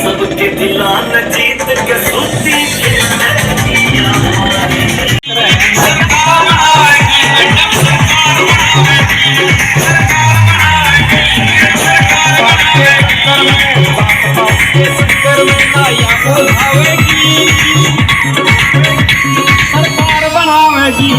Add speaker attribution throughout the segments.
Speaker 1: सबके दिला न जीत के सुनती सरकार बनावेगी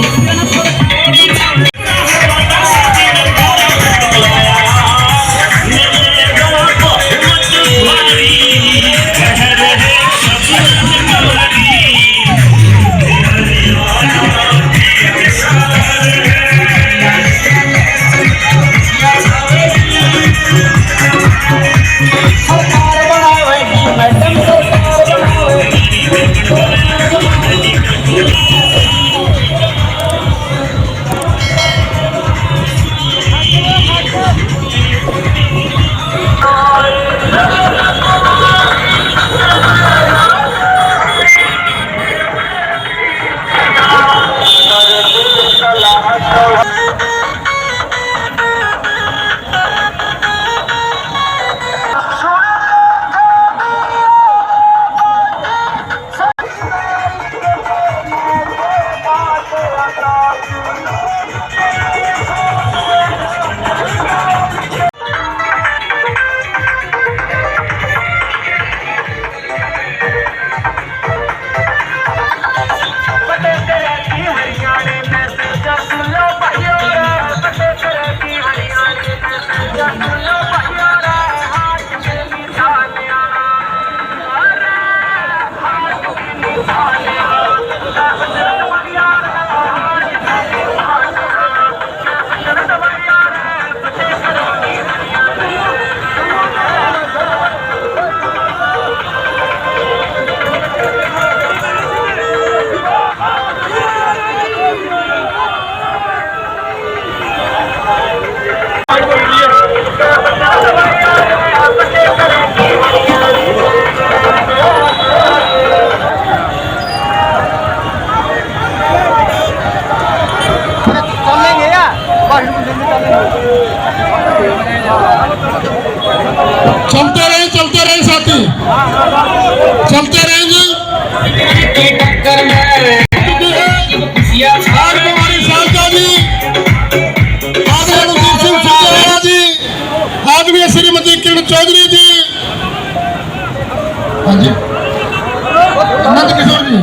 Speaker 2: चलते रहे साथी, चलते रहेंगे। आज हमारे साथ जी आज भी श्रीमती किरण चौधरी जी, हाँ जी नंद किशोर जी,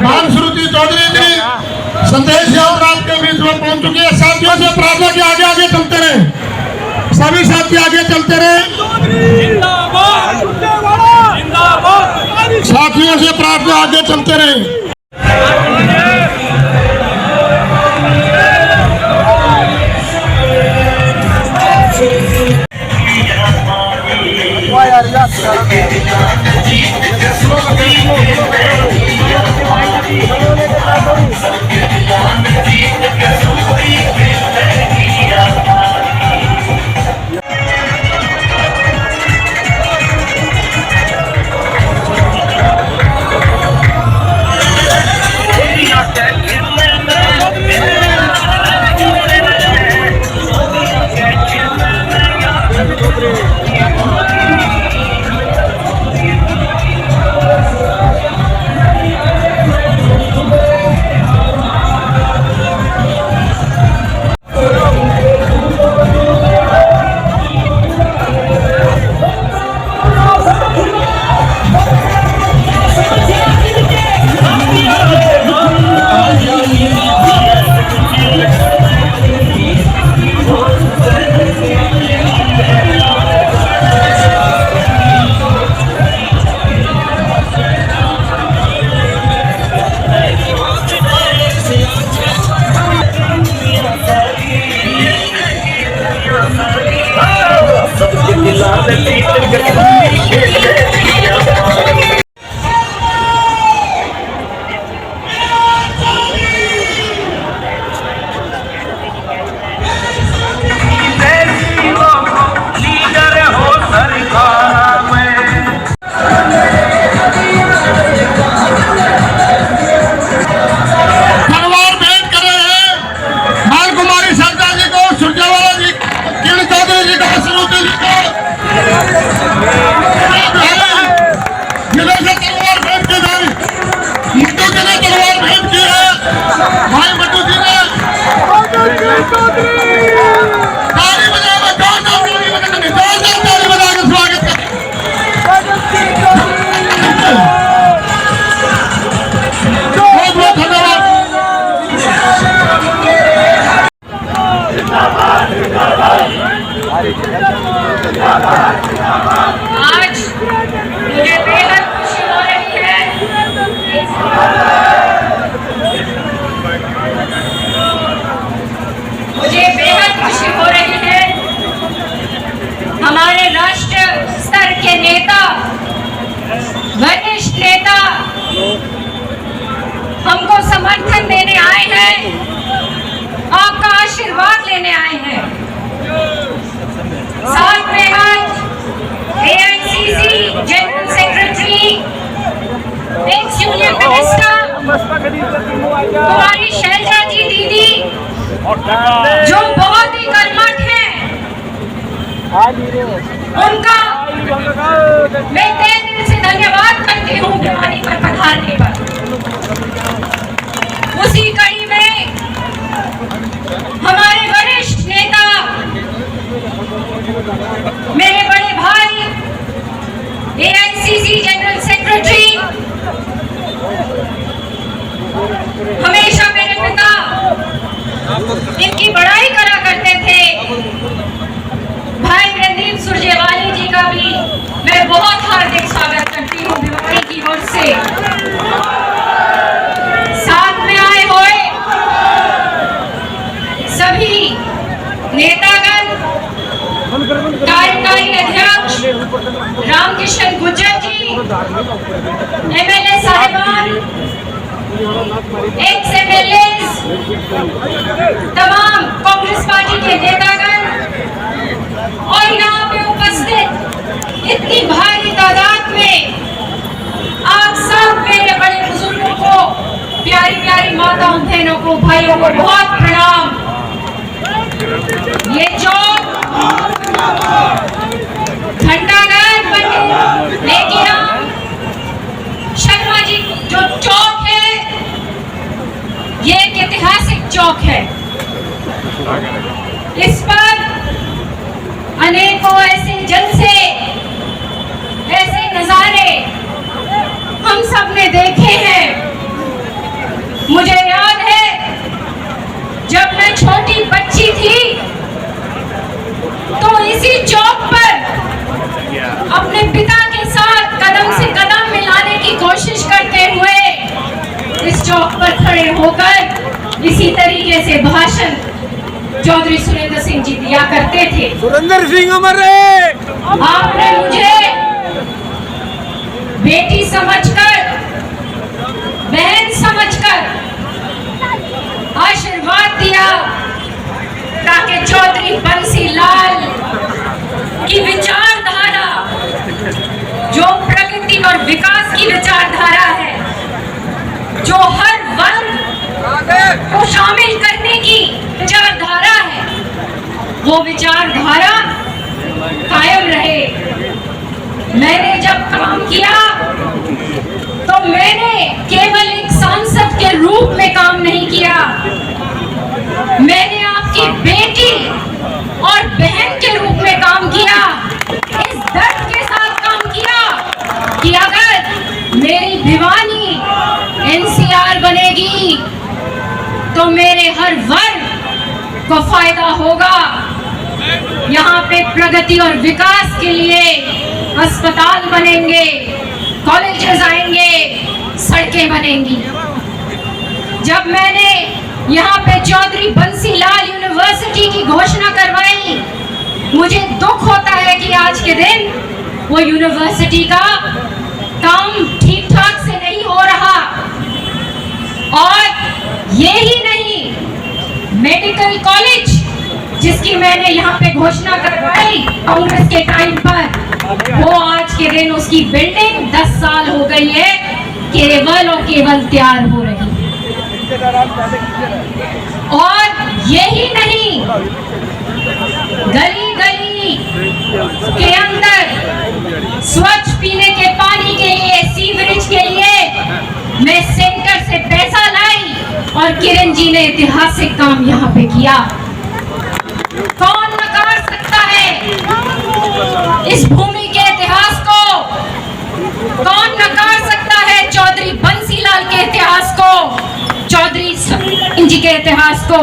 Speaker 2: मानसुरुति चौधरी जी, संदेश यादव के बीच में पहुंच चुके हैं। साथियों से प्रार्थना के आगे आगे चलते रहे, सभी साथी आगे चलते रहे। साथियों से प्रार्थना आगे चलते रहे।
Speaker 3: मुझे बेहद खुशी हो रही है, हमारे राष्ट्र स्तर के नेता, वरिष्ठ नेता हमको समर्थन देने आए हैं, आपका आशीर्वाद लेने आए हैं। साथ में आज AICC general secretary, ex union minister Kumari Selja ji दीदी, जो बहुत ही कर्मठ हैं, उनका मैं तहे दिल से धन्यवाद करती हूँ भिवानी पर पधारने पर। उसी कड़ी में हमारे वरिष्ठ नेता, मेरे बड़े भाई AICC जनरल सेक्रेटरी, हमेशा मेरे पिता इनकी बड़ाई करा करते थे, भाई रणदीप सुरजेवाला जी का भी मैं बहुत हार्दिक स्वागत करती हूँ भिवानी की ओर से। साथ में आए हुए सभी नेतागण, कार्यकारी अध्यक्ष रामकिशन गुज्जर जी, MLA साहिबान, एक्स MLAs, तमाम कांग्रेस पार्टी के नेतागण और यहाँ पे उपस्थित इतनी भारी तादाद में आप सब मेरे बड़े बुजुर्गों को, प्यारी प्यारी माताओं, बहनों को, भाइयों को बहुत प्रणाम। ये चौक घंटाघर पंडित नेकीराम शर्मा जी जो चौक है, ये एक ऐतिहासिक चौक है। इस पर अनेकों ऐसे जलसे, ऐसे नजारे हम सब ने देखे हैं। मुझे याद है जब मैं छोटी बच्ची थी तो इसी चौक पर अपने पिता के साथ कदम से कदम मिलाने की कोशिश करते हुए इस चौक पर खड़े होकर इसी तरीके से भाषण चौधरी सुरेंद्र सिंह जी दिया करते थे।
Speaker 4: सुरेंद्र सिंह हमारे,
Speaker 3: आपने मुझे बेटी समझकर, बहन समझकर आशीर्वाद दिया ताकि चौधरी बंसी लाल की विचारधारा, जो प्रगति और विकास की विचारधारा है, जो हर वर्ग को शामिल करने की विचारधारा है, वो विचारधारा कायम रहे। मैंने जब काम किया तो मैंने केवल एक सांसद के रूप में काम नहीं किया, मैंने आपकी बेटी और बहन के रूप में काम किया। इस दर्द के साथ काम किया कि अगर मेरी भिवानी NCR बनेगी तो मेरे हर वर्ग को फायदा होगा। यहाँ पे प्रगति और विकास के लिए अस्पताल बनेंगे, कॉलेजेस आएंगे, सड़कें बनेंगी। जब मैंने यहाँ पे चौधरी बंसी लाल यूनिवर्सिटी की घोषणा करवाई, मुझे दुख होता है कि आज के दिन वो यूनिवर्सिटी का काम ठीक ठाक से नहीं हो रहा। और ये ही नहीं, मेडिकल कॉलेज जिसकी मैंने यहाँ पे घोषणा करवाई कांग्रेस के टाइम पर, वो आज के दिन उसकी बिल्डिंग 10 साल हो गई है, केवल और केवल तैयार हो रही है। और यही नहीं, गली गली के अंदर स्वच्छ पीने के पानी के लिए, सीवरेज के लिए मैं सेंटर से पैसा लाई और किरण जी ने ऐतिहासिक काम यहाँ पे किया। कौन नकार सकता है इस भूमि के इतिहास को? कौन नकार सकता है चौधरी बंसी लाल के इतिहास को, चौधरी सिंह जी के इतिहास को?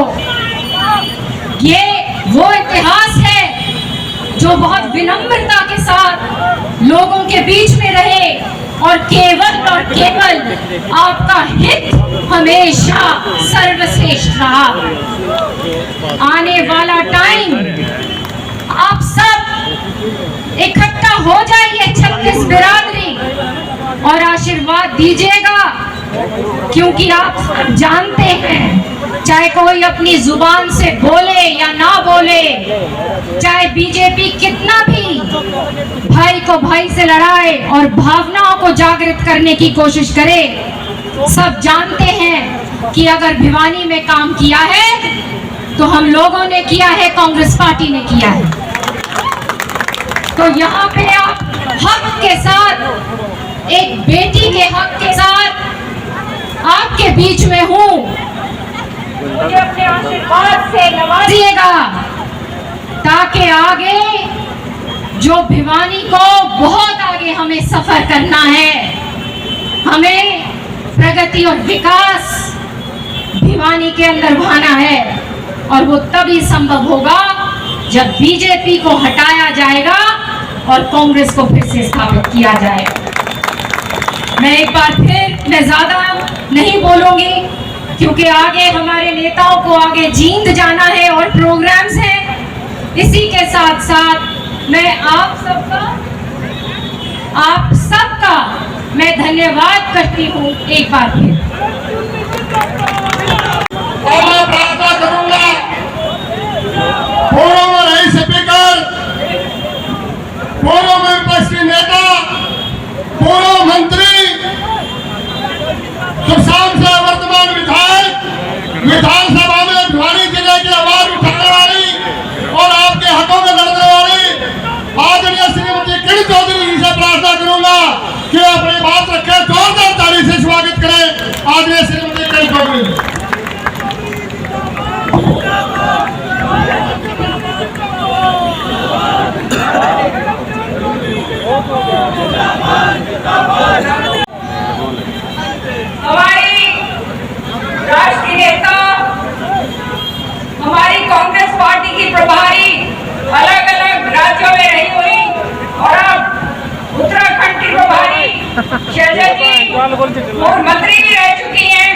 Speaker 3: ये वो इतिहास है जो बहुत विनम्रता के साथ लोगों के बीच में रहे, और केवल आपका हित हमेशा सर्वश्रेष्ठ रहा। आने वाला टाइम आप सब इकट्ठा हो जाइए 36 बिरादरी और आशीर्वाद दीजिएगा, क्योंकि आप जानते हैं चाहे कोई अपनी जुबान से बोले या ना बोले, चाहे बीजेपी कितना भी भाई को भाई से लड़ाए और भावनाओं को जागृत करने की कोशिश करे, सब जानते हैं कि अगर भिवानी में काम किया है तो हम लोगों ने किया है, कांग्रेस पार्टी ने किया है। तो यहाँ पे आप हक के साथ, एक बेटी के हक के साथ आपके बीच में हूँ, मुझे अपने आशीर्वाद से नवाजिएगा ताकि आगे जो भिवानी को बहुत आगे हमें सफर करना है, हमें प्रगति और विकास भिवानी के अंदर भाना है, और वो तभी संभव होगा जब बीजेपी को हटाया जाएगा और कांग्रेस को फिर से स्थापित किया जाएगा। मैं एक बार फिर मैं ज्यादा नहीं बोलूंगी, क्योंकि आगे हमारे नेताओं को आगे जींद जाना है और प्रोग्राम्स हैं। इसी के साथ साथ मैं आप सबका मैं धन्यवाद करती हूँ एक बार फिर।
Speaker 2: और मैं प्रार्थना करूंगा पूर्व रही स्पीकर, पूर्व में उपस्थित नेता, पूर्व मंत्री, सुशांत से वर्तमान विधायक, विधानसभा में भिवानी जिले की आवाज उठाने वाली और आपके हकों में लड़ने वाली आदरणीय श्रीमती किरण चौधरी जी से प्रार्थना करूंगा कि अपनी बात रखें, जोरदार ताली से स्वागत करें आदरणीय श्रीमती किरण चौधरी।
Speaker 3: हमारी राष्ट्रीय नेता, हमारी कांग्रेस पार्टी की प्रभारी अलग अलग राज्यों में रही हुई और अब उत्तराखंड की प्रभारी शैलजा जी मुख्यमंत्री भी रह चुकी हैं,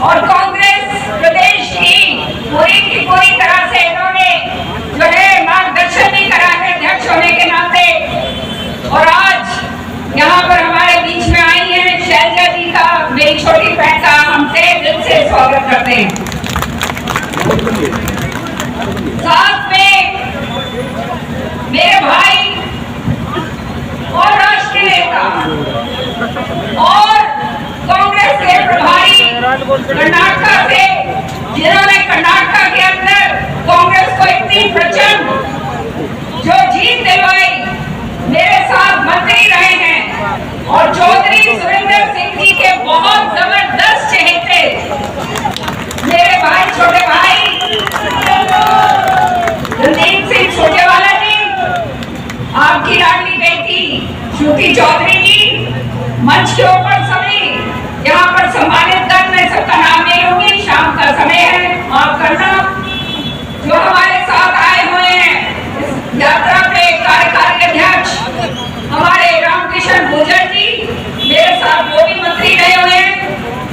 Speaker 3: और कांग्रेस प्रदेश की पूरी तरह से इन्होंने जो है मार्गदर्शन भी करा है अध्यक्ष होने के नाते, और आज यहाँ पर हमारे बीच में आई हैं शैलजा जी का, मेरी छोटी बहन का हम दिल से स्वागत करते हैं। साथ में मेरे भाई और राष्ट्रीय नेता और कांग्रेस के प्रभारी कर्नाटक से, जिन्होंने कर्नाटक के अंदर कांग्रेस को इतनी प्रचंड जो जीत दिलवाई, मेरे साथ मंत्री रहे हैं, और चौधरी सुरेंद्र सिंह जी के बहुत जबरदस्त चहेते मेरे भाई, छोटे भाई रणदीप सिंह छोटेवाला जी, आपकी लाडली बेटी श्रुति चौधरी जी, मंच के ऊपर सभी यहाँ पर सम्मानित कर, मैं सबका नाम ले लूंगी, शाम का समय है, माफ करना, जो हमारे साथ आए हुए हैं इस यात्रा पे, कार्यकारी अध्यक्ष हमारे रामकिशन गुर्जर जी, मेरे साथ वो भी मंत्री रहे हुए हैं,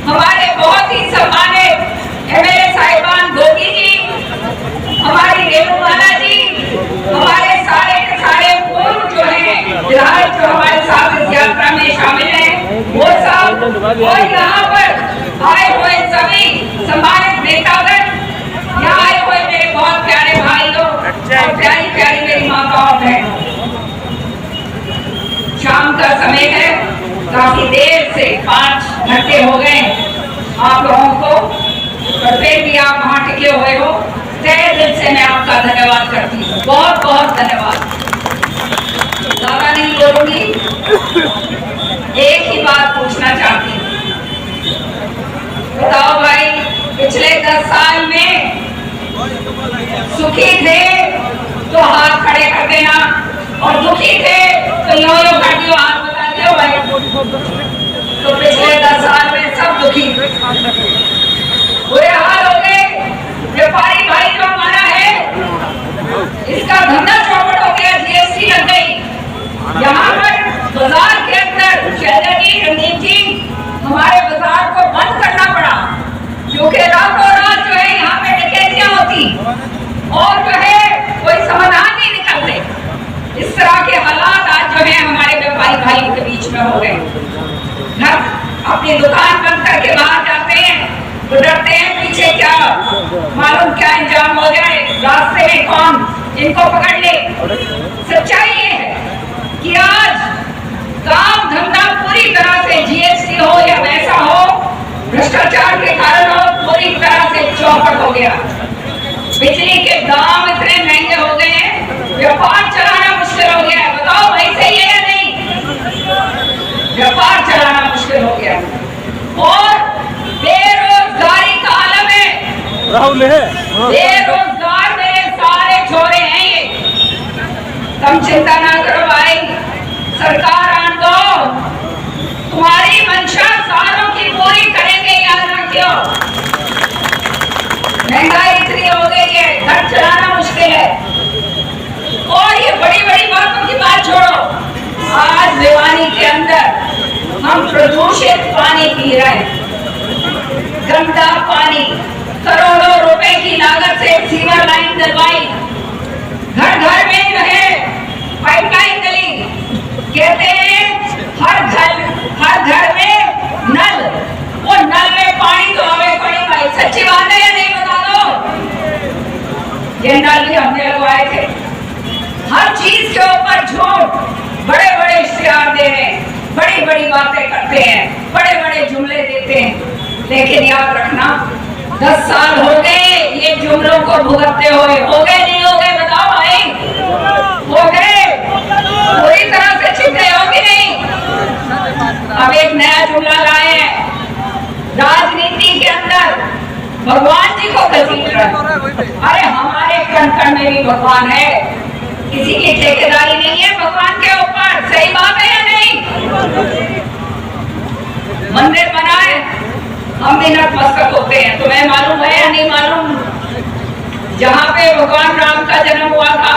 Speaker 3: हमारे बहुत ही सम्मानित एमएलए साहिबान गोगी जी, हमारी रेणुमाला जी, हमारे सारे के सारे पूर्व जो हैं विधायक जो हमारे साथ इस यात्रा में शामिल हैं, वो सब, और यहाँ पर आए हुए सभी सम्मानित नेतागण, यहाँ आए हुए मेरे बहुत प्यारे भाई लोग और प्यारी प्यारी मेरी माताओं बहनों, शाम का समय है, काफी देर से 5 घंटे हो गए आप लोगों को, पर फिर भी आप वहां टिके हुए हो, तहे दिल से मैं आपका धन्यवाद करती हूँ, बहुत बहुत धन्यवाद। ज्यादा नहीं बोलूंगी, एक ही बात पूछना चाहती हूँ, बताओ भाई, पिछले 10 साल में सुखी थे तो हाथ खड़े कर देना, और दुखी थे तो यो कर दियो, हाथ बता दियो भाई। तो पिछले 10 साल में सब दुखी, बुरे हाल हो गए। व्यापारी भाई जो हमारा है, इसका धंधा चौपट हो गया, जीएसटी लग गई। यहाँ पर बाजार के अंदर शैलजा
Speaker 4: पीछे क्या मालूम क्या इंजाम हो जाए, रास्ते में कौन इनको पकड़ ले। सच्चाई ये है कि आज काम धंधा पूरी तरह से जीएसटी हो या वैसा हो, भ्रष्टाचार के कारण हो, पूरी तरह से चौपट हो गया। बिजली के दाम इतने महंगे हो गए हैं, व्यापार चलाना मुश्किल हो गया है। बताओ भाई सही है या नहीं? व्यापार चलाना मुश्किल हो गया और बेरोजगारी का आलम है।
Speaker 5: राहुल है
Speaker 4: बेरोजगार मेरे सारे छोरे हैं ये। तुम चिंता ना करो भाई, सरकार आन दो, तुम्हारी मंशा सालों की पूरी करेंगे, याद रखियो। महंगाई इतनी हो गई है, घर चलाना मुश्किल है। और ये बड़ी बड़ी बातों की बात छोड़ो, आज भिवानी के अंदर हम प्रदूषित पानी पी रहे हैं, गंदा पानी। करोड़ों रुपए की लागत से सीवर लाइन डलवाई, घर घर में जो है पाइपलाइन डली। कहते हैं हर घर में नल, वो नल में पानी तो हमें पड़ी भाई। सच्ची बात है या नहीं, बता दो। ये नल भी हमने लगवाए थे। हर चीज के ऊपर झूठ, बड़े बड़े इश्तिहार दे रहे हैं, बड़ी बड़ी बातें करते हैं, बड़े बड़े जुमले देते हैं। लेकिन याद रखना, 10 साल हो गए ये जुमलों को भुगतते हुए। हो गए नहीं हो गए, बताओ भाई? हो गए, पूरी तरह से छिप गए हो कि नहीं? अब एक नया जुमला लाए हैं, राजनीति के अंदर भगवान जी को घसीट रहे। अरे हमारे कण कण में भी भगवान है, किसी की ठेकेदारी नहीं है भगवान के ऊपर। सही बात है या नहीं? मंदिर बनाए, हम भी नतमस्तक होते हैं। तुम्हें मालूम है या नहीं मालूम? जहाँ पे भगवान राम का जन्म हुआ था,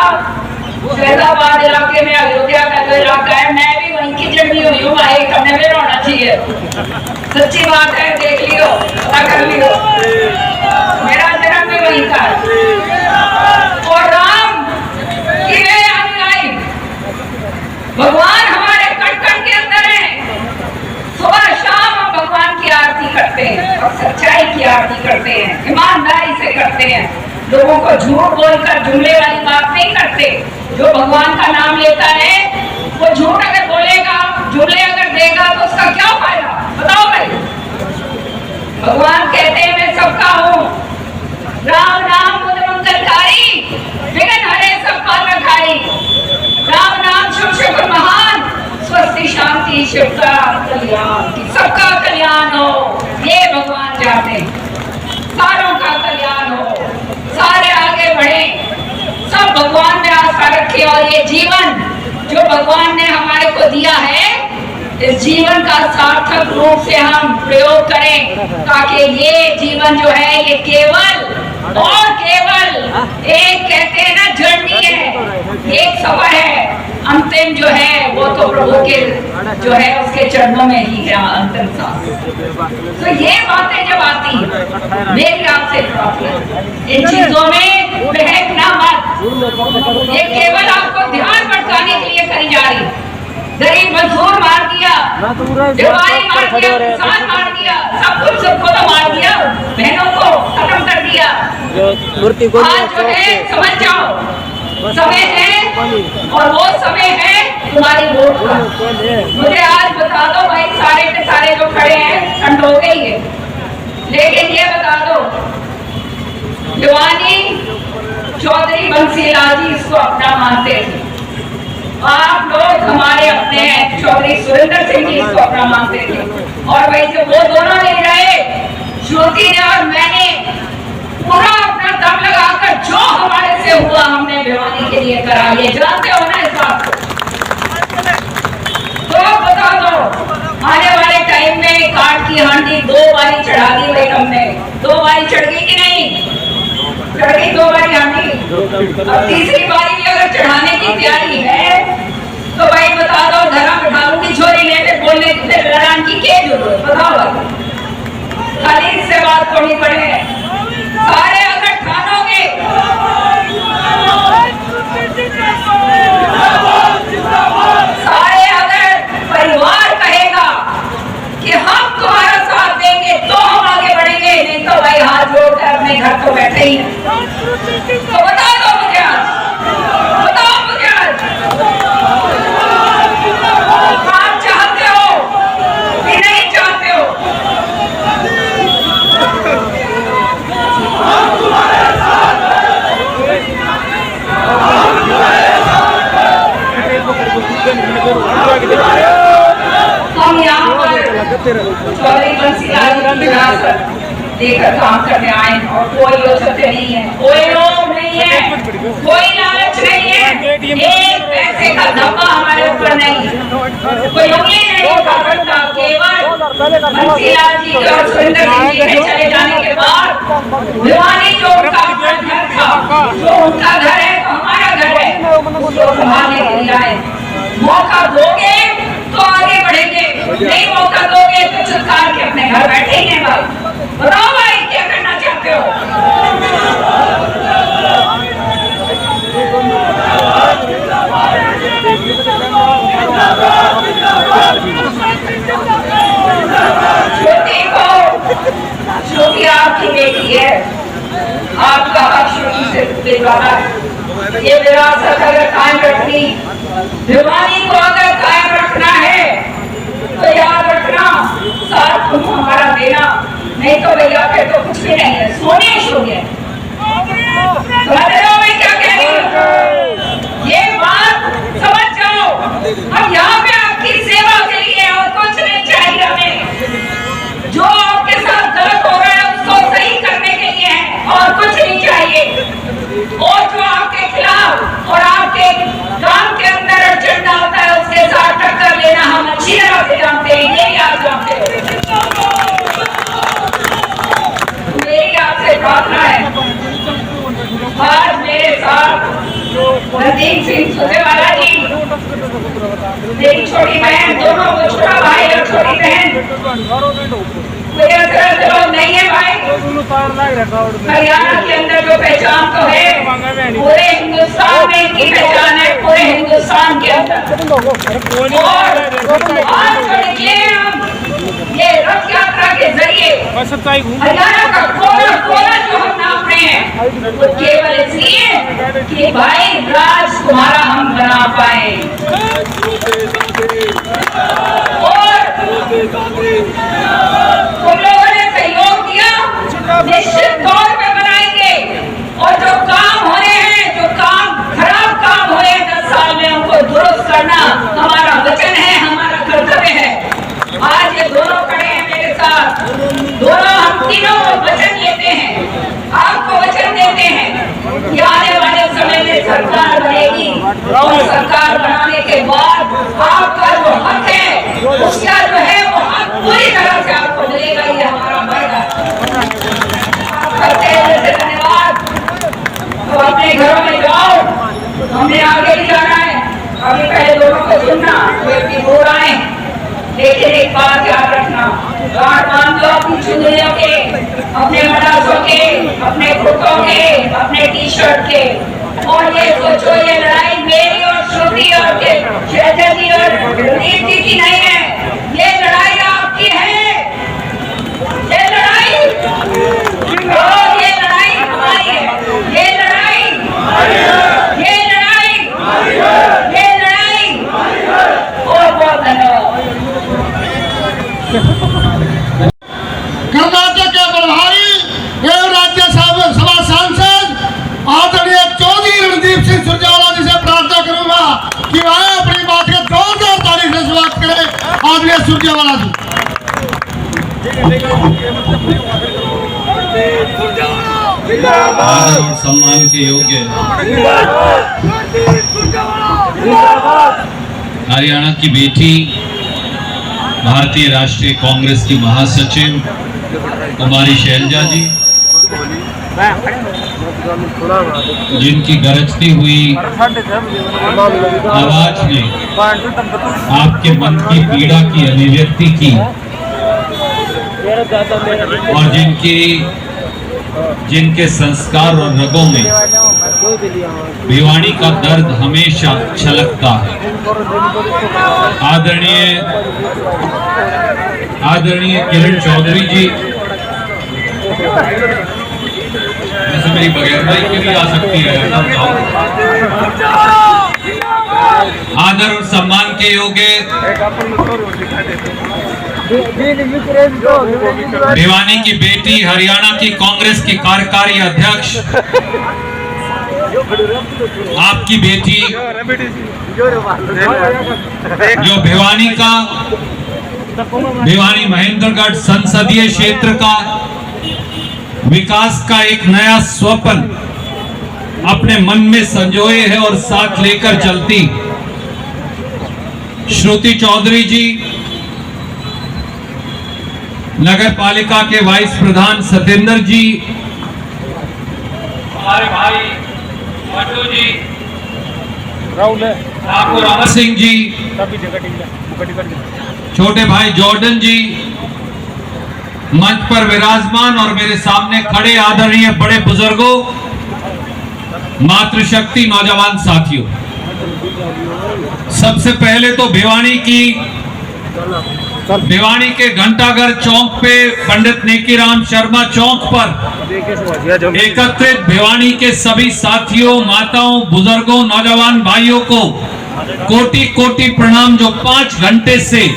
Speaker 4: फैजाबाद इलाके में, अयोध्या का जो इलाका है, मैं भी वहीं की जन्मी हुई हूँ भाई, करने में होना चाहिए। सच्ची बात है, देख लियो, पता कर लियो, मेरा जन्म भी वहीं था। और राम की वे अनुयायी भगवान हमारे कण कण के अंदर है। सुबह शाम हम भगवान की आरती करते हैं और सच्चाई की आरती करते हैं, ईमानदारी से करते हैं। लोगों को झूठ बोलकर जुमले वाली बात नहीं करते। जो भगवान का नाम लेता है वो झूठ अगर बोलेगा, जुमले अगर देगा तो उसका क्या फायदा, बताओ भाई? भगवान कहते हैं मैं सबका हूँ, राम नाम मुझ मंगलकारी, विघ्न हरे सब पालनहारी। राम नाम शुभ शुभ महान, स्वस्ति शांति शिवता कल्याण, सबका कल्याण हो, ये भगवान चाहते हैं। सारों का कल्याण हो, सारे आगे बढ़े, सब भगवान में आस्था रखें। और ये जीवन जो भगवान ने हमारे को दिया है, इस जीवन का सार्थक रूप से हम प्रयोग करें, ताकि ये जीवन जो है ये केवल और केवल एक, कहते हैं ना, जर्नी है, एक सफर है। अंतिम जो है वो तो प्रभु के जो है उसके चरणों में ही है अंतिम सांस। तो ये बातें जब आती है, मेरी आपसे प्रार्थना, इन चीजों में बहकना मत। ये केवल आपको ध्यान भटकाने के लिए करी जा रही। गरीब मजदूर मार दिया, बीमारी मार दिया, किसान मार दिया, सब कुछ सबको तो मार दिया, बहनों को खत्म कर दिया। आज जो है समझ जाओ, समय है और वो समय है तुम्हारी वोट का। मुझे आज बता दो भाई, सारे के सारे जो खड़े हैं ठंड हो गई है, लेकिन ये बता दो, भिवानी चौधरी बंसीलाल जी इसको अपना मानते थे, आप लोग हमारे अपने हैं। चौधरी सुरेंद्र सिंह जी इसको अपना मानते थे, और वही से वो दोनों नहीं रहे, श्रुति ने और मैंने पूरा अपना दम लगाकर जो हमारे से हुआ हमने भिवानी के लिए करा। ये जानते हो ना इस बात को? तो बता दो, आने वाले टाइम में काट की हांडी 2 बारी चढ़ा दी भाई हमने। 2 बारी चढ़ गई कि नहीं? चढ़ गई 2 बारी हांडी। अब तीसरी बारी भी अगर चढ़ाने की तैयारी है तो भाई बता दो, धर्म ढालू की छोरी लेके बोलने से लड़ान की क्या जरूरत, बताओ? खाली इससे बात थोड़ी पड़े, सारे अगर ठानोगे, सारे अगर परिवार कहेगा कि हम तुम्हारा साथ देंगे तो हम आगे बढ़ेंगे, नहीं तो भाई हाथ जोड़ अपने घर तो बैठे ही हैं। तो बता दो मुझे आज, बताओ मुझे आज, आप चाहते हो कि नहीं चाहते हो? हम यहाँ पर चौधरी बंसीलाल की विरासत लेकर काम करने आए और कोई औसत नहीं है, कोई लोभ नहीं है, कोई लालच नहीं है, एक पैसे का धब्बा हमारे ऊपर नहीं, कोई उंगली नहीं उठा सकता। केवल बंसीलाल जी के और सुरेंद्र सिंह जी के चले जाने के बाद भिवानी जो उनका अपना घर था, जो उनका घर है तो हमारा घर है, उसको संभालने के लिए आए। मौका दोगे तो आगे बढ़ेंगे, नहीं मौका दोगे तो चुपचाप के अपने घर बैठेंगे। भाई बताओ भाई क्या करना चाहते हो? छोटी आपकी बेटी है, आपका हक शुरू से बेगाना है। ये विरासत अगर कायम रखनी, भिवानी को अगर कायम रखना है तो याद रखना साथ तुम हमारा देना, नहीं तो भैया फिर तो कुछ भी नहीं है, सोने शोने। मैं क्या कह रही हूँ, ये बात समझ जाओ। हम यहाँ पे आपकी सेवा के लिए और कुछ नहीं चाहिए हमें। जो आपके साथ गलत हो रहा है उसको सही करने के लिए है और कुछ नहीं चाहिए। और जो आपके खिलाफ और आपके काम के अंदर अड़चन डालता है उसके साथ टक्कर लेना हम अच्छी तरह से जानते हैं, ये याद जानते हो। मेरी आपसे प्रार्थना है, आज मेरे साथ रणदीप सिंह सुरजेवाला जी, मेरी छोटी बहन, दोनों को छोटा भाई और छोटी बहन लोग नहीं है भाई। हरियाणा के अंदर जो पहचान तो है, पूरे हिंदुस्तान में इनकी पहचान है, पूरे हिंदुस्तान के अंदर। और आज जो निकले हम ये रथ यात्रा के जरिए हरियाणा का कोना कोना जो हम नाप रहे हैं, वो केवल इसलिए कि भाई राज तुम्हारा हम बना पाए। और तुम लोगों ने सहयोग दिया, निश्चित तौर पे बनाएंगे। और जो काम हो रहे हैं, जो काम खराब काम हो रहे हैं 10 साल में, उनको दुरुस्त करना हमारा वचन है, हमारा कर्तव्य है। आज ये दोनों खड़े हैं मेरे साथ, दोनों हम तीनों वचन लेते हैं, आपको वचन देते हैं कि आने वाले समय में सरकार बनेगी और सरकार बनाने के बाद आपका जो हक है, उसका जो है वो हक पूरी तरह से आपको मिलेगा। ये हमारा वादा करते हैं। धन्यवाद। तो अपने घरों में जाओ, हमें आगे ही जाना है। अभी पहले दोनों को सुनना, व्यक्ति बोल रहे हैं, लेकिन एक बात याद रखना, गांठ बांध दो अपनी चुनरियों के, अपने मडासों के, अपने कुर्तों के, अपने टी शर्ट के, और ये सोचो ये लड़ाई मेरी और श्रुति और शैलजा जी और रणदीप जी की नहीं है, ये लड़ाई आपकी है। ये लड़ाई और ये लड़ाई हमारी है। ये लड़ाई, ये लड़ाई, ये लड़ाई। और बहुत धन्यवाद।
Speaker 2: कर्नाटक के प्रभारी एवं राज्यसभा सांसद आदरणीय चौधरी रणदीप सिंह सुरजेवाला जी से प्रार्थना करूंगा कि वह अपनी बात के जोरदार ताली से स्वागत करें। आदरणीय सुरजेवाला जी।
Speaker 5: आदर और सम्मान के योग्य हरियाणा की बेटी, भारतीय राष्ट्रीय कांग्रेस की महासचिव कुमारी शैलजा जी, जिनकी गरजती हुई आवाज ने आपके मन की पीड़ा की अभिव्यक्ति की और जिनके संस्कार और रगों में भिवानी का दर्द हमेशा छलकता है। आदरणीय किरण चौधरी जी, मेरी बगैर भाई की भी आ सकती है। आदर और सम्मान के योग्य भिवानी की बेटी, हरियाणा की कांग्रेस की कार्यकारी अध्यक्ष, आपकी बेटी जो भिवानी महेंद्रगढ़ संसदीय क्षेत्र का विकास का एक नया स्वप्न अपने मन में संजोए है और साथ लेकर चलती श्रुति चौधरी जी, नगर पालिका के वाइस प्रधान सत्येंद्र जी, हमारे भाई मट्टू जी, ठाकुर अमर सिंह जी, छोटे भाई जॉर्डन जी, मंच पर विराजमान और मेरे सामने खड़े आदरणीय बड़े बुजुर्गों, मातृशक्ति नौजवान साथियों, सबसे पहले तो भिवानी के घंटाघर चौक पे पंडित नेकीराम शर्मा चौक पर एकत्रित भिवानी के सभी साथियों, माताओं, बुजुर्गों, नौजवान भाइयों को कोटि कोटि प्रणाम। जो 5 घंटे से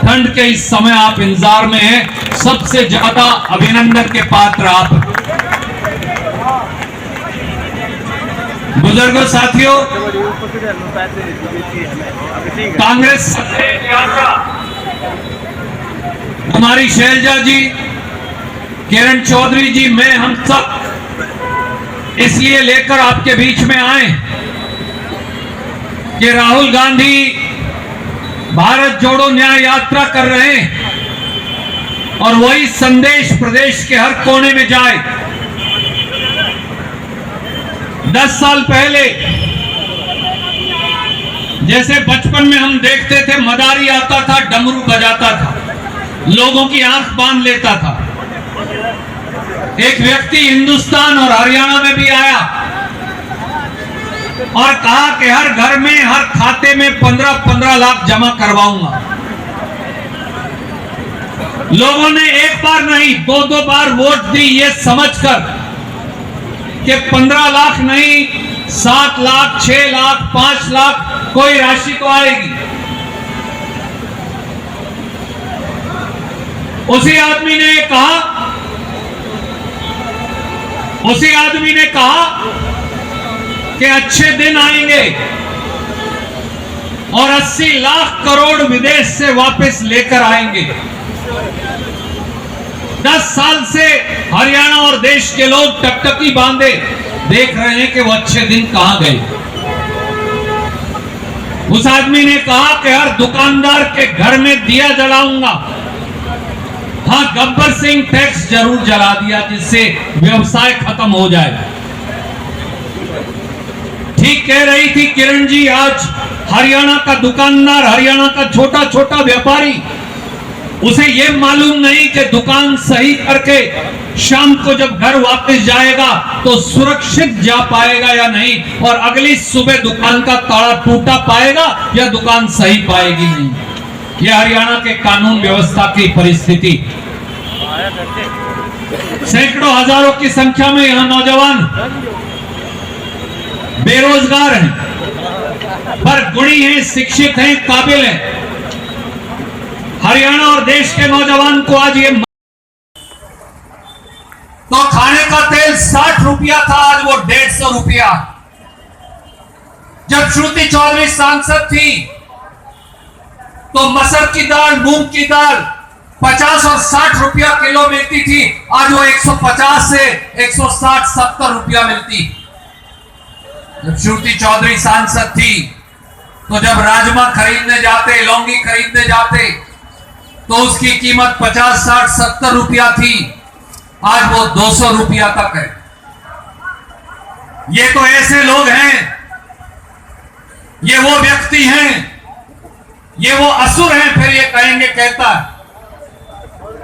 Speaker 5: ठंड के इस समय आप इंतजार में हैं, सबसे ज्यादा अभिनंदन के पात्र आप। बुजुर्गों, साथियों, कांग्रेस यात्रा हमारी शैलजा जी, किरण चौधरी जी, मैं, हम सब इसलिए लेकर आपके बीच में आए कि राहुल गांधी भारत जोड़ो न्याय यात्रा कर रहे हैं और वही संदेश प्रदेश के हर कोने में जाए। 10 साल पहले जैसे बचपन में हम देखते थे, मदारी आता था, डमरू बजाता था, लोगों की आंख बांध लेता था। एक व्यक्ति हिंदुस्तान और हरियाणा में भी आया और कहा कि हर घर में, हर खाते में 15-15 लाख जमा करवाऊंगा। लोगों ने एक बार नहीं, 2-2 बार वोट दी, ये समझकर कि 15 लाख नहीं, 7 लाख, 6 लाख, 5 लाख कोई राशि तो आएगी। उसी आदमी ने कहा कि अच्छे दिन आएंगे और 80 लाख करोड़ विदेश से वापस लेकर आएंगे। 10 साल से हरियाणा और देश के लोग टकटकी बांधे देख रहे हैं कि वो अच्छे दिन कहां गए। उस आदमी ने कहा कि हर दुकानदार के घर में दिया जलाऊंगा। हाँ, गब्बर सिंह टैक्स जरूर जला दिया जिससे व्यवसाय खत्म हो जाए। ठीक कह रही थी किरण जी, आज हरियाणा का दुकानदार, हरियाणा का छोटा छोटा व्यापारी, उसे यह मालूम नहीं कि दुकान सही करके शाम को जब घर वापस जाएगा तो सुरक्षित जा पाएगा या नहीं, और अगली सुबह दुकान का ताला टूटा पाएगा या दुकान सही पाएगी नहीं। यह हरियाणा के कानून व्यवस्था की परिस्थिति। सैकड़ों हजारों की संख्या में यहां नौजवान बेरोजगार हैं, पर गुणी हैं, शिक्षित हैं, काबिल हैं। हरियाणा और देश के नौजवान को आज ये तो खाने का तेल 60 रुपया था, आज वो 150 रुपया। जब श्रुति चौधरी सांसद थी तो मसर की दाल, मूंग की दाल 50 और 60 रुपया किलो मिलती थी, आज वो 150 से 160-70 रुपया मिलती। जब श्रुति चौधरी सांसद थी तो जब राजमा खरीदने जाते, लौंगी खरीदने जाते तो उसकी कीमत 50, 60, 70 रुपया थी, आज वो 200 रुपया तक है। ये तो ऐसे लोग हैं, ये वो व्यक्ति हैं, ये वो असुर हैं, फिर ये कहेंगे कहता है,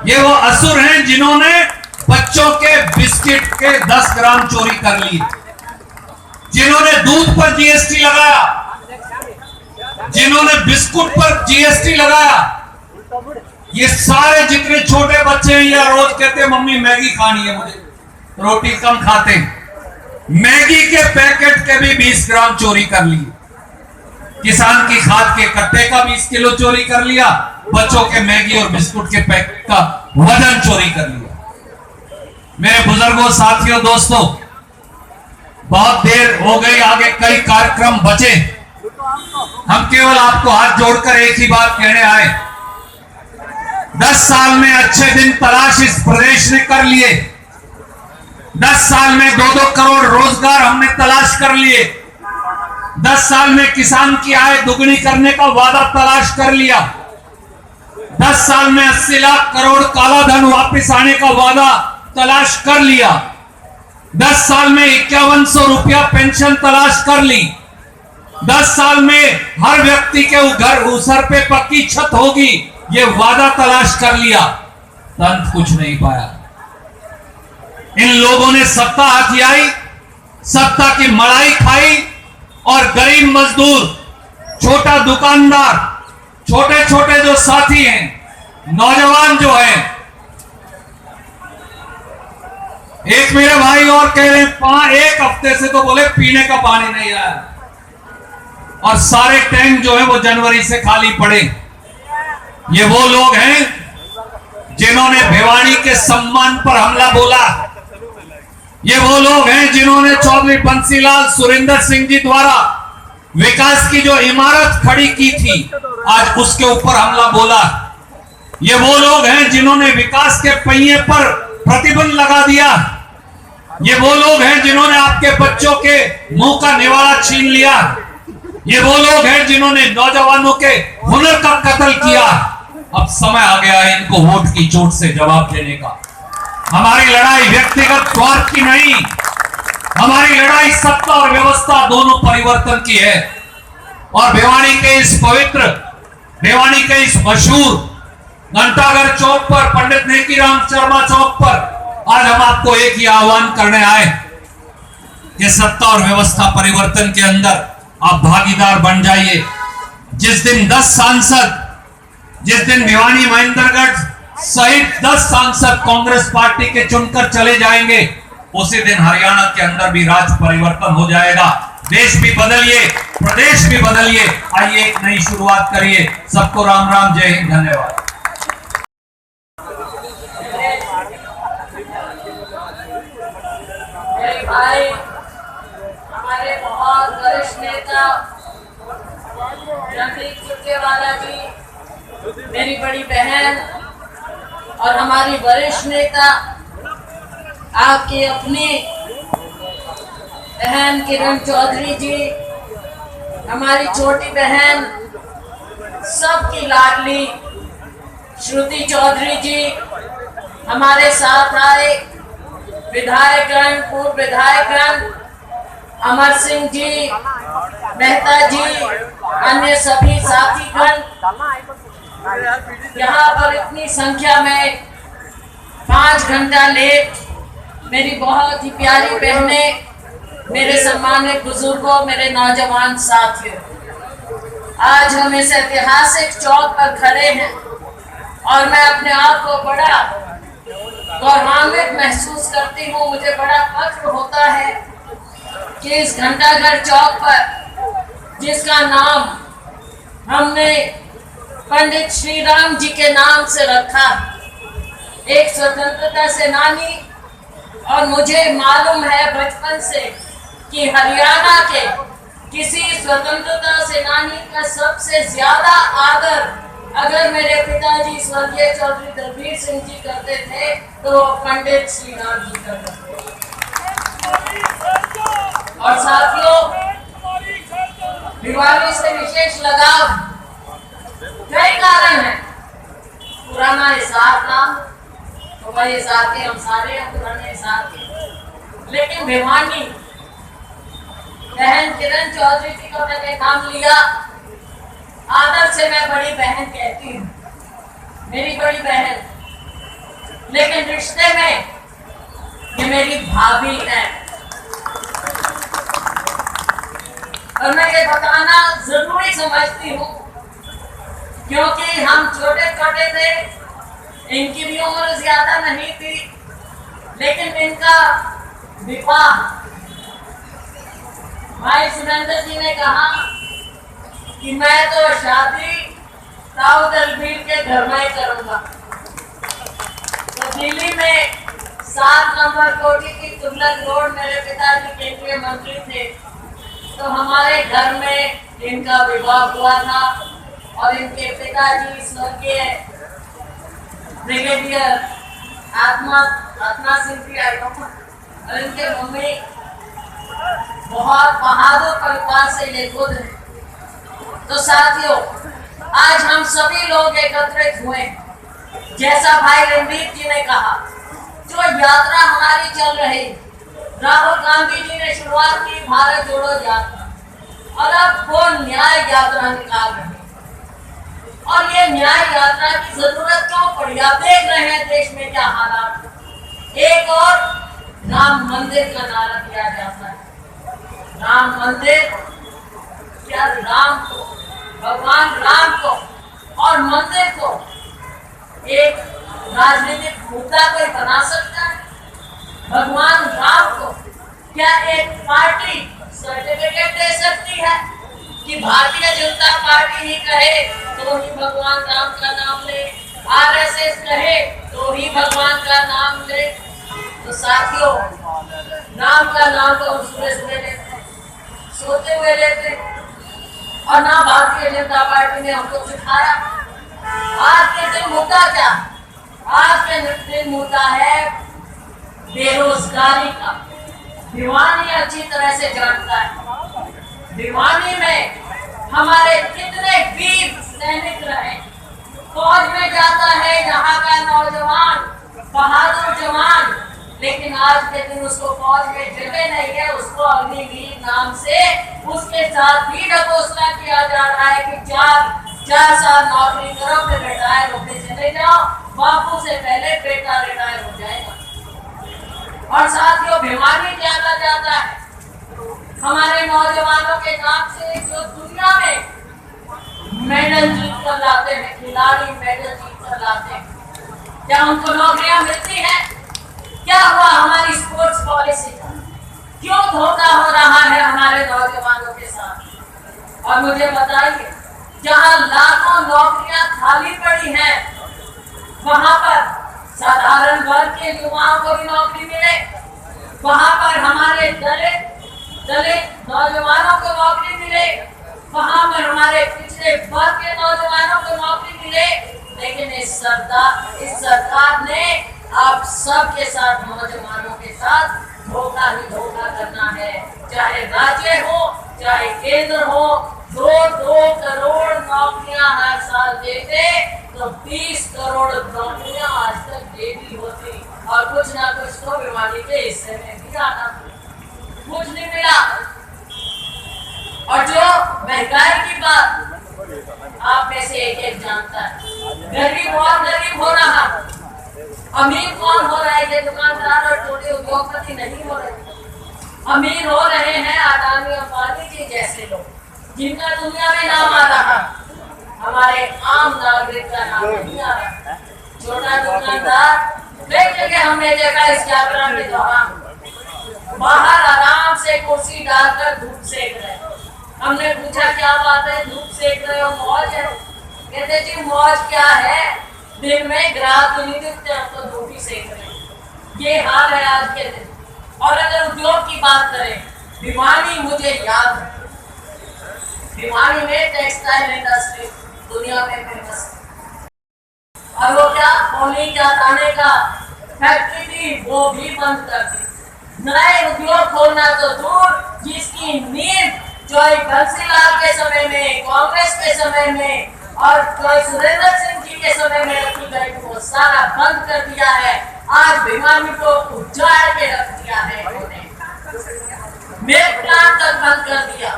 Speaker 5: ये वो असुर हैं जिन्होंने बच्चों के बिस्किट के 10 ग्राम चोरी कर ली, जिन्होंने दूध पर जीएसटी लगाया, जिन्होंने बिस्कुट पर जीएसटी लगाया। ये सारे जितने छोटे बच्चे हैं, या रोज कहते हैं मम्मी मैगी खानी है, मुझे रोटी कम खाते हैं। मैगी के पैकेट के भी 20 ग्राम चोरी कर लिए, किसान की खाद के कट्टे का 20 किलो चोरी कर लिया, बच्चों के मैगी और बिस्कुट के पैकेट का वजन चोरी कर लिया। मेरे बुजुर्गों, साथियों, दोस्तों, बहुत देर हो गई, आगे कई कार्यक्रम बचे। हम केवल आपको हाथ जोड़कर एक ही बात कहने आए, 10 साल में अच्छे दिन तलाश इस प्रदेश ने कर लिए। 10 साल में 2-2 करोड़ रोजगार हमने तलाश कर लिए। 10 साल में किसान की आय दुगनी करने का वादा तलाश कर लिया। 10 साल में 80 लाख करोड़ काला धन वापस आने का वादा तलाश कर लिया। 10 साल में 5100 रुपया पेंशन तलाश कर ली। 10 साल में हर व्यक्ति के सर पे पक्की छत होगी, ये वादा तलाश कर लिया। अंत कुछ नहीं पाया। इन लोगों ने सत्ता हथियाई, सत्ता की मलाई खाई और गरीब मजदूर, छोटा दुकानदार, छोटे छोटे जो साथी हैं, नौजवान जो हैं, एक मेरे भाई और कह रहे हैं 1 हफ्ते से तो बोले पीने का पानी नहीं आया और सारे टैंक जो है वो जनवरी से खाली पड़े। ये वो लोग हैं जिन्होंने भिवानी के सम्मान पर हमला बोला। ये वो लोग हैं जिन्होंने चौधरी बंसीलाल सुरेंद्र सिंह जी द्वारा विकास की जो इमारत खड़ी की थी, आज उसके ऊपर हमला बोला। ये वो लोग हैं जिन्होंने विकास के पहिए पर प्रतिबंध लगा दिया। ये वो लोग हैं जिन्होंने आपके बच्चों के मुंह का निवाला छीन लिया। ये वो लोग हैं जिन्होंने नौजवानों के हुनर का कत्ल किया। अब समय आ गया है इनको वोट की चोट से जवाब देने का। हमारी लड़ाई व्यक्तिगत स्वार्थ की नहीं, हमारी लड़ाई सत्ता और व्यवस्था दोनों परिवर्तन की है। और भिवानी के इस पवित्र, भिवानी के इस मशहूर घंटाघर चौक पर, पंडित नेकीराम शर्मा चौक पर आज हम आपको एक ही आह्वान करने आए कि सत्ता और व्यवस्था परिवर्तन के अंदर आप भागीदार बन जाइए। जिस दिन 10 सांसद, जिस दिन भिवानी महेंद्रगढ़ सहित 10 सांसद कांग्रेस पार्टी के चुनकर चले जाएंगे, उसी दिन हरियाणा के अंदर भी राज परिवर्तन हो जाएगा। देश भी बदलिए, प्रदेश भी बदलिए। आइए एक नई शुरुआत करिए। सबको राम राम, जय हिंद, धन्यवाद।
Speaker 4: भाई, हमारे बहुत वरिष्ठ नेता रणदीप सुरजेवाला जी, मेरी बड़ी बहन और हमारी वरिष्ठ नेता आपकी अपनी बहन किरण चौधरी जी, हमारी छोटी बहन, सबकी लाडली श्रुति चौधरी जी, हमारे साथ आए विधायकगण, पूर्व विधायकगण, अमर सिंह जी, मेहता जी, अन्य सभी साथीगण, यहाँ पर इतनी संख्या में 5 घंटा लेट मेरी बहुत ही प्यारी बहनें, मेरे सम्मानित बुजुर्गों, मेरे नौजवान साथियों, आज हम इस ऐतिहासिक चौक पर खड़े हैं और मैं अपने आप को बड़ा गौरवान्वित महसूस करती हूँ। मुझे बड़ा फख्र होता है कि इस घंटाघर चौक पर, जिसका नाम हमने पंडित श्री राम जी के नाम से रखा, एक स्वतंत्रता सेनानी, और मुझे मालूम है बचपन से कि हरियाणा के किसी स्वतंत्रता सेनानी का सबसे ज्यादा आदर अगर मेरे पिताजी स्वर्गीय चौधरी दलबीर सिंह जी करते थे तो पंडित श्री राम जी करते थे। और साथियों, भिवानी से विशेष लगाव कई कारण है। पुराना हिसाब था तो वही हिसाब के हम सारे हैं, पुराने हिसाब के, लेकिन भिवानी बहन किरण चौधरी जी को मैंने नाम लिया, आदर से मैं बड़ी बहन कहती हूँ, मेरी बड़ी बहन, लेकिन रिश्ते में ये मेरी भाभी है। और मैं ये बताना जरूरी समझती हूँ क्योंकि हम छोटे छोटे थे, इनकी भी उम्र ज्यादा नहीं थी, लेकिन इनका विवाह
Speaker 6: भाई सुरेंद्र जी ने कहा कि मैं तो शादी ताऊ दलबीर के घर में ही करूंगा। तो दिल्ली में 7 नंबर कोठी की तुगलक रोड मेरे पिताजी केंद्रीय मंत्री थे, तो हमारे घर में इनका विवाह हुआ था और इनके पिताजी स्वर्गीय ब्रिगेडियर आत्मा सिंह जी और इनके मम्मी बहुत बहादुर परिवार से ये खुद है। तो साथियों, आज हम सभी लोग एकत्रित हुए, जैसा भाई रणदीप जी ने कहा, जो यात्रा हमारी चल रही, राहुल गांधी जी ने शुरुआत की भारत जोड़ो यात्रा, और अब वो न्याय यात्रा निकाल रहे हैं। और ये न्याय यात्रा की जरूरत क्यों पड़ी? आप देख रहे हैं देश में क्या हालात। एक और राम मंदिर का नारा दिया जाता है, राम मंदिर, क्या राम को, भगवान राम को और मंदिर को एक राजनीतिक मुद्दा कोई बना सकता है? भगवान राम को क्या एक पार्टी सर्टिफिकेट दे सकती है कि भारतीय जनता पार्टी ही कहे तो ही भगवान राम का नाम ले, आरएसएस कहे तो ही भगवान का नाम ले? तो साथियों, राम का नाम तो हम सुबह सुबह लेते, सोते हुए लेते, और ना भारतीय जनता पार्टी ने हमको सिखाया। आज के दिन मुद्दा क्या? आज के दिन मुद्दा है बेरोजगारी का। भिवानी अच्छी तरह से जानता है, भिवानी में हमारे कितने वीर सैनिक रहे। फौज में जाता है यहाँ का नौजवान, बहादुर जवान, लेकिन आज के दिन उसको फौज में जगह नहीं है, उसको अग्निवीर नाम से उसके साथ भी ढकोसला किया जा रहा है कि 4 साल नौकरी करो, फिर रिटायर होके चले जाओ, बापू से पहले बेटा रिटायर हो जाएगा। और साथियों, भिवानी जाना जाता है हमारे नौजवानों के नाम से जो दुनिया में मेडल जीत कर लाते हैं, खिलाड़ी मेडल जीत कर लाते हैं। क्या उनको नौकरियां मिलती हैं? क्या हुआ हमारी स्पोर्ट्स पॉलिसी का? क्यों धोखा हो रहा है हमारे नौजवानों के साथ? और मुझे बताइए, जहां लाखों नौकरियां खाली पड़ी हैं, वहां पर साधारण वर्ग के युवाओं को भी नौकरी मिले, वहां पर हमारे दलित नौजवानों को नौकरी मिले, वहां पर हमारे पिछड़े वर्ग के नौजवानों को नौकरी मिले। लेकिन इस सरकार ने आप सबके साथ, नौजवानों के साथ धोखा ही धोखा करना है। चाहे राज्य हो, चाहे केंद्र हो, 2 करोड़ नौकरियां हर साल देते तो 20 करोड़ नौकरियां आज तक दे दी होती, और कुछ ना कुछ तो भिवानी के हिस्से में भी आना, कुछ नहीं मिला। और जो महंगाई की बात आप में से एक जानता है, गरीब और गरीब हो रहा, अमीर कौन हो रहा है? ये दुकानदार और छोटे उद्योगपति नहीं हो रहे। अमीर हो रहे हैं अडानी अंबानी जी जैसे लोग, जिनका दुनिया में नाम आ रहा, हमारे आम नागरिक का नाम नहीं आ रहा। छोटा दुकानदार कई जगह हमने देखा इस यात्रा के दौरान बाहर आराम से कुर्सी डालकर धूप सेक रहे। हमने पूछा क्या बात है, धूप सेक रहे हो? मौज है। कहते जी मौज क्या है, दिन में ग्राहक नहीं दिखते, हम तो धूप ही सेक रहे हैं। ये हाल है आज के दिन। और अगर उद्योग की बात करें, भिवानी मुझे याद है, भिवानी में टेक्सटाइल इंडस्ट्री दुनिया में फेमस है। और वो क्या होली क्या ताने का फैक्ट्री थी, वो भी बंद कर दी। नए उद्योग खोलना तो दूर, जिसकी नींव जॉय बंसीलाल के समय में, कांग्रेस के समय में और सुरेंद्र सिंह जी के समय में रखी गई, वो सारा बंद कर दिया है। आज भिवानी को उजाड़ के रख दिया है उन्होंने, मिल्क प्लांट तक बंद कर दिया।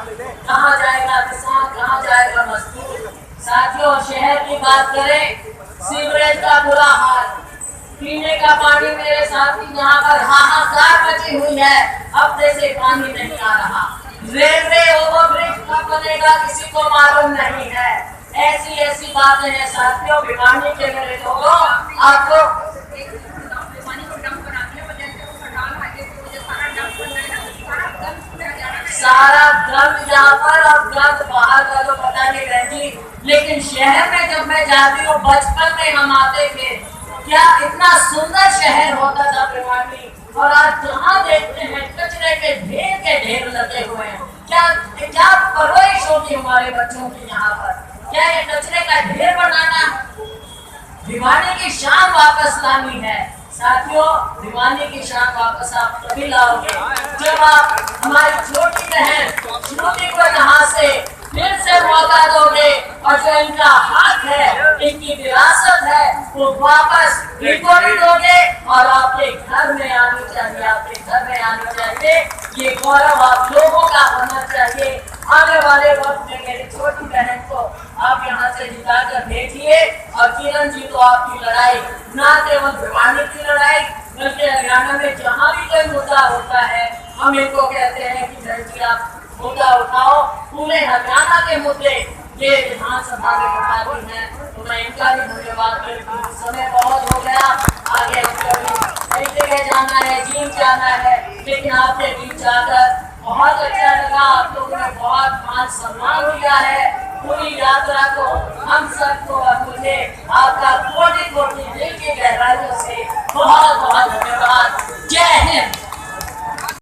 Speaker 6: कहाँ जाएगा किसान, कहाँ जाएगा मजदूर? साथियों, शहर की बात करें, सीवरेज का बुरा हाल, पीने का पानी मेरे साथी जहाँ पर हाहाकार मची हुई है, अब से पानी नहीं आ रहा। रेलवे ओवरब्रिज कब बनेगा किसी को मालूम नहीं है। ऐसी बातें हैं साथियों। भिवानी के मेरे लोगों, आपको सारा गंद यहाँ पर और गंद बाहर का तो पता नहीं रहती, लेकिन शहर में जब मैं जाती हूँ, बचपन में हम आते थे, क्या इतना सुंदर शहर होता था भिवानी, और आज जहाँ देखते हैं कचरे के ढेर लगे हुए हैं। क्या परवरिश होगी हमारे बच्चों की यहाँ पर? क्या ये कचरे का ढेर बनाना? भिवानी की शान वापस लानी है साथियों। भिवानी की शान वापस आप तभी लाओगे जब आप हमारी छोटी बहन श्रुति को यहाँ से फिर से मौका दोगे, और जो इनका हक है, इनकी विरासत है, वो वापस इनको भी दोगे, और आपके घर में आनी चाहिए, आपके घर में आनी चाहिए। ये गौरव आप लोगों का होना चाहिए। आने वाले वक्त में मेरी छोटी बहन को आप यहाँ से जिताकर भेजिए, और किरण जी तो आपकी लड़ाई न केवल भिवानी की लड़ाई, बल्कि हरियाणा में जहाँ भी कोई मुद्दा होता है, हम इनको कहते हैं कि बहन जी आप मुद्दा उठाओ। पूरे हरियाणा के मुद्दे ये विधानसभा में उठाती हैं, तो मैं इनका भी धन्यवाद करती हूँ। समय बहुत हो गया, आगे कई जगह जाना है, जीम जाना है, लेकिन आपके बीच आकर बहुत अच्छा लगा। आप लोगों ने बहुत मान सम्मान दिया है पूरी यात्रा को, हम सबको, और मुझे आपका कोटि कोटि दिल की गहराइयों से बहुत बहुत धन्यवाद। जय हिंद।